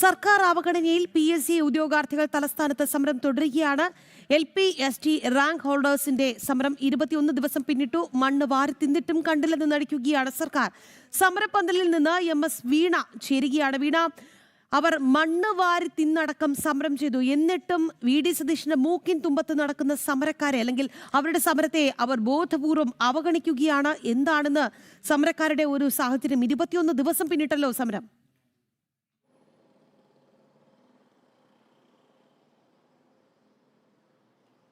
സർക്കാർ അവഗണനയിൽ PSC ഉദ്യോഗാർത്ഥികൾ തലസ്ഥാനത്ത് സമരം തുടരുകയാണ്. LP-ST റാങ്ക് ഹോൾഡേഴ്സിന്റെ സമരം 21 ദിവസം പിന്നിട്ടു. മണ്ണ് വാരി തിന്നിട്ടും കണ്ടില്ലെന്ന് നടിക്കുകയാണ് സർക്കാർ. സമരപ്പന്തലിൽ നിന്ന് MS വീണ ചേരുകയാണ്. വീണ, അവർ മണ്ണ് വാരി തിന്നടക്കം സമരം ചെയ്തു. എന്നിട്ടും VD സതീശന്റെ മൂക്കിൻ തുമ്പത്ത് നടക്കുന്ന സമരക്കാരെ അല്ലെങ്കിൽ അവരുടെ സമരത്തെ അവർ ബോധപൂർവം അവഗണിക്കുകയാണ്. എന്താണെന്ന് സമരക്കാരുടെ ഒരു സാഹചര്യം? 21 ദിവസം പിന്നിട്ടല്ലോ സമരം.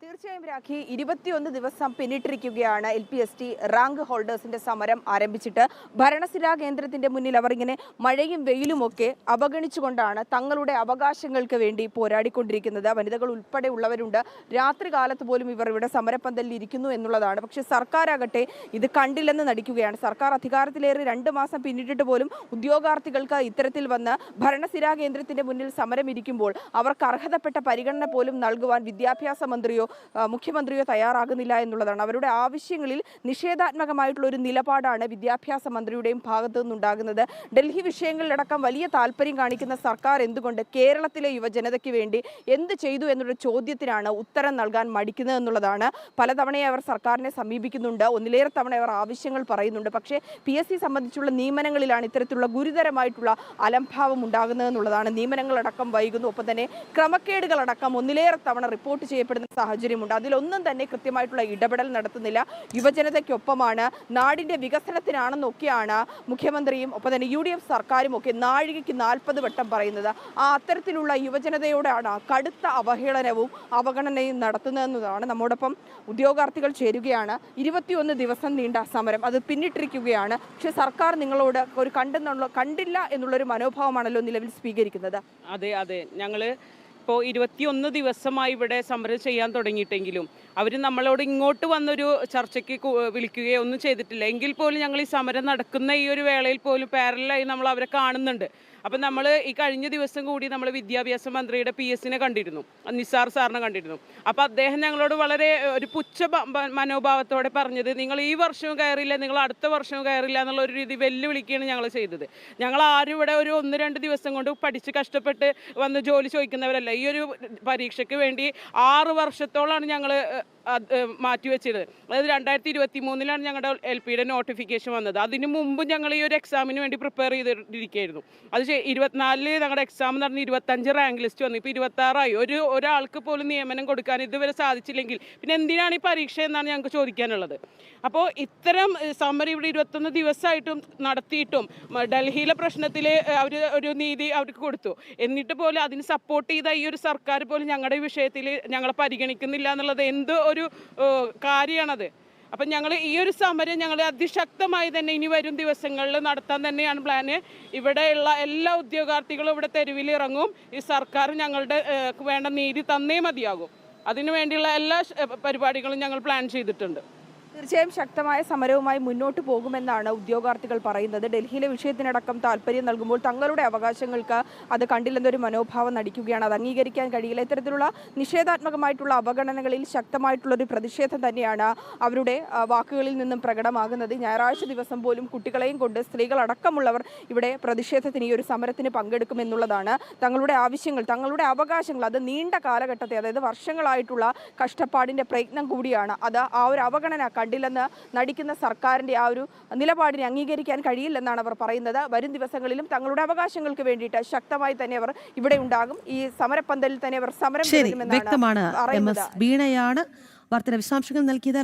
തീർച്ചയായും രാഖി, 21 ദിവസം പിന്നിട്ടിരിക്കുകയാണ് LP-ST റാങ്ക് ഹോൾഡേഴ്സിന്റെ സമരം ആരംഭിച്ചിട്ട്. ഭരണസിരാ കേന്ദ്രത്തിന്റെ മുന്നിൽ അവർ ഇങ്ങനെ മഴയും വെയിലും ഒക്കെ അവഗണിച്ചുകൊണ്ടാണ് തങ്ങളുടെ അവകാശങ്ങൾക്ക് വേണ്ടി പോരാടിക്കൊണ്ടിരിക്കുന്നത്. വനിതകൾ ഉൾപ്പെടെ ഉള്ളവരുണ്ട്. രാത്രി കാലത്ത് പോലും ഇവർ ഇവിടെ സമരപ്പന്തലിൽ ഇരിക്കുന്നു എന്നുള്ളതാണ്. പക്ഷേ സർക്കാരാകട്ടെ ഇത് കണ്ടില്ലെന്ന് നടിക്കുകയാണ്. സർക്കാർ അധികാരത്തിലേറി 2 മാസം പിന്നിട്ടിട്ട് പോലും ഉദ്യോഗാർത്ഥികൾക്ക് ഇത്തരത്തിൽ വന്ന് ഭരണസിരാ കേന്ദ്രത്തിന്റെ മുന്നിൽ സമരം ഇരിക്കുമ്പോൾ അവർക്ക് അർഹതപ്പെട്ട പരിഗണന പോലും നൽകുവാൻ വിദ്യാഭ്യാസ മന്ത്രിയോ മുഖ്യമന്ത്രിയോ തയ്യാറാകുന്നില്ല എന്നുള്ളതാണ്. അവരുടെ ആവശ്യങ്ങളിൽ നിഷേധാത്മകമായിട്ടുള്ള ഒരു നിലപാടാണ് വിദ്യാഭ്യാസ മന്ത്രിയുടെയും ഭാഗത്തു നിന്നുണ്ടാകുന്നത്. ഡൽഹി വിഷയങ്ങളിലടക്കം വലിയ താല്പര്യം കാണിക്കുന്ന സർക്കാർ എന്തുകൊണ്ട് കേരളത്തിലെ യുവജനതയ്ക്ക് വേണ്ടി എന്ത് ചെയ്തു എന്നുള്ള ചോദ്യത്തിനാണ് ഉത്തരം നൽകാൻ മടിക്കുന്നത് എന്നുള്ളതാണ്. പലതവണയും അവർ സർക്കാരിനെ സമീപിക്കുന്നുണ്ട്. ഒന്നിലേറെ തവണ അവർ ആവശ്യങ്ങൾ പറയുന്നുണ്ട്. പക്ഷേ PSC സംബന്ധിച്ചുള്ള നിയമനങ്ങളിലാണ് ഇത്തരത്തിലുള്ള ഗുരുതരമായിട്ടുള്ള അലംഭാവം ഉണ്ടാകുന്നതെന്നുള്ളതാണ്. നിയമനങ്ങളടക്കം വൈകുന്നു. ഒപ്പം തന്നെ ക്രമക്കേടുകളടക്കം ഒന്നിലേറെ തവണ റിപ്പോർട്ട് ചെയ്യപ്പെടുന്ന സാഹചര്യമുണ്ട്. അതിലൊന്നും തന്നെ കൃത്യമായിട്ടുള്ള ഇടപെടൽ നടത്തുന്നില്ല. യുവജനതയ്ക്കൊപ്പമാണ്, നാടിന്റെ വികസനത്തിനാണെന്നൊക്കെയാണ് മുഖ്യമന്ത്രിയും ഒപ്പം തന്നെ UDF സർക്കാരും ഒക്കെ നാഴികയ്ക്ക് 40 വട്ടം പറയുന്നത്. അത്തരത്തിലുള്ള യുവജനതയോടാണ് കടുത്ത അവഹേളനവും അവഗണനയും നടത്തുന്നതെന്നതാണ്. നമ്മോടൊപ്പം ഉദ്യോഗാർത്ഥികൾ ചേരുകയാണ്. 21 ദിവസം നീണ്ട സമരം അത് പിന്നിട്ടിരിക്കുകയാണ്. പക്ഷെ സർക്കാർ നിങ്ങളോട് ഒരു കണ്ടില്ല എന്നുള്ളൊരു മനോഭാവമാണല്ലോ നിലവിൽ സ്വീകരിക്കുന്നത്. അതെ ഞങ്ങള് ഇപ്പോൾ 21 ദിവസമായി ഇവിടെ സമരം ചെയ്യാൻ തുടങ്ങിയിട്ടെങ്കിലും അവർ നമ്മളോട് ഇങ്ങോട്ട് വന്നൊരു ചർച്ചയ്ക്ക് വിളിക്കുകയോ ഒന്നും ചെയ്തിട്ടില്ല. എങ്കിൽ പോലും ഞങ്ങൾ ഈ സമരം നടക്കുന്ന ഈ ഒരു വേളയിൽ പോലും പാരലായി നമ്മൾ അവരെ കാണുന്നുണ്ട്. അപ്പം നമ്മൾ ഈ കഴിഞ്ഞ ദിവസം കൂടി നമ്മൾ വിദ്യാഭ്യാസ മന്ത്രിയുടെ PSനെ കണ്ടിരുന്നു, നിസാർ സാറിനെ കണ്ടിരുന്നു. അപ്പോൾ അദ്ദേഹം ഞങ്ങളോട് വളരെ ഒരു പുച്ഛ മനോഭാവത്തോടെ പറഞ്ഞത്, നിങ്ങൾ ഈ വർഷവും കയറില്ല, നിങ്ങൾ അടുത്ത വർഷവും കയറില്ല എന്നുള്ള ഒരു രീതി വെല്ലുവിളിക്കുകയാണ് ഞങ്ങൾ ചെയ്തത്. ഞങ്ങൾ ആരും ഇവിടെ ഒരു 1-2 ദിവസം കൊണ്ട് പഠിച്ച് കഷ്ടപ്പെട്ട് വന്ന് ജോലി ചോദിക്കുന്നവരല്ല. ഈ ഒരു പരീക്ഷയ്ക്ക് വേണ്ടി 6 വർഷത്തോളമാണ് ഞങ്ങൾ മാറ്റിവെച്ചത്. അതായത് 2023 ഞങ്ങളുടെ LPയുടെ നോട്ടിഫിക്കേഷൻ വന്നത്. അതിന് മുമ്പ് ഞങ്ങൾ ഈ ഒരു എക്സാമിന് വേണ്ടി പ്രിപ്പയർ ചെയ്തിരിക്കുകയായിരുന്നു. അത് 24 ഞങ്ങളുടെ എക്സാം നടന്ന് 25 റാങ്ക് ലിസ്റ്റ് വന്നു. ഇപ്പോൾ 26 ഒരാൾക്ക് പോലും നിയമനം കൊടുക്കാൻ ഇതുവരെ സാധിച്ചില്ലെങ്കിൽ പിന്നെ എന്തിനാണ് ഈ പരീക്ഷ എന്നാണ് ഞങ്ങൾക്ക് ചോദിക്കാനുള്ളത്. അപ്പോൾ ഇത്തരം സമരം ഇവിടെ 21 ദിവസമായിട്ടും നടത്തിയിട്ടും ഡൽഹിയിലെ പ്രശ്നത്തിൽ അവർ ഒരു നീതി അവർക്ക് കൊടുത്തു. എന്നിട്ട് പോലും അതിന് സപ്പോർട്ട് ചെയ്ത ഈ ഒരു സർക്കാർ പോലും ഞങ്ങളുടെ വിഷയത്തിൽ ഞങ്ങളെ പരിഗണിക്കുന്നില്ല എന്നുള്ളത് എന്ത് ഒരു കാര്യമാണത്. അപ്പം ഞങ്ങൾ ഈ ഒരു സമരം ഞങ്ങൾ അതിശക്തമായി തന്നെ ഇനി വരും ദിവസങ്ങളിൽ നടത്താൻ തന്നെയാണ് പ്ലാന്. ഇവിടെയുള്ള എല്ലാ ഉദ്യോഗാർത്ഥികളും ഇവിടെ തെരുവിലിറങ്ങും. ഈ സർക്കാർ ഞങ്ങളുടെ വേണ്ട നീതി തന്നേ മതിയാകും. അതിനു വേണ്ടിയുള്ള എല്ലാ പരിപാടികളും ഞങ്ങൾ പ്ലാൻ ചെയ്തിട്ടുണ്ട്. തീർച്ചയായും ശക്തമായ സമരവുമായി മുന്നോട്ട് പോകുമെന്നാണ് ഉദ്യോഗാർത്ഥികൾ പറയുന്നത്. ഡൽഹിയിലെ വിഷയത്തിനടക്കം താല്പര്യം നൽകുമ്പോൾ തങ്ങളുടെ അവകാശങ്ങൾക്ക് അത് കണ്ടില്ലെന്നൊരു മനോഭാവം നടിക്കുകയാണ്. അത് അംഗീകരിക്കാൻ കഴിയില്ല. ഇത്തരത്തിലുള്ള നിഷേധാത്മകമായിട്ടുള്ള അവഗണനകളിൽ ശക്തമായിട്ടുള്ളൊരു പ്രതിഷേധം തന്നെയാണ് അവരുടെ വാക്കുകളിൽ നിന്നും പ്രകടമാകുന്നത്. ഞായറാഴ്ച ദിവസം പോലും കുട്ടികളെയും കൊണ്ട് സ്ത്രീകളടക്കമുള്ളവർ ഇവിടെ പ്രതിഷേധത്തിന്, ഈ ഒരു സമരത്തിന് പങ്കെടുക്കുമെന്നുള്ളതാണ്. തങ്ങളുടെ ആവശ്യങ്ങൾ, തങ്ങളുടെ അവകാശങ്ങൾ, അത് നീണ്ട കാലഘട്ടത്തെ, അതായത് വർഷങ്ങളായിട്ടുള്ള കഷ്ടപ്പാടിൻ്റെ പ്രയത്നം കൂടിയാണ്. അത് ആ ഒരു അവഗണന കണ്ടില്ലെന്ന് നടിക്കുന്ന സർക്കാരിന്റെ ആ ഒരു നിലപാടിനെ അംഗീകരിക്കാൻ കഴിയില്ലെന്നാണ് അവർ പറയുന്നത്. വരും ദിവസങ്ങളിലും തങ്ങളുടെ അവകാശങ്ങൾക്ക് വേണ്ടിയിട്ട് ശക്തമായി തന്നെ അവർ ഇവിടെ ഉണ്ടാകും. ഈ സമരപ്പന്തലിൽ തന്നെ അവർ സമരം ചെയ്യുമെന്നാണ് വ്യക്തമാണ്. MS വീണയാണ് വാർത്തയുടെ വിശദാംശങ്ങൾ നൽകിയത്.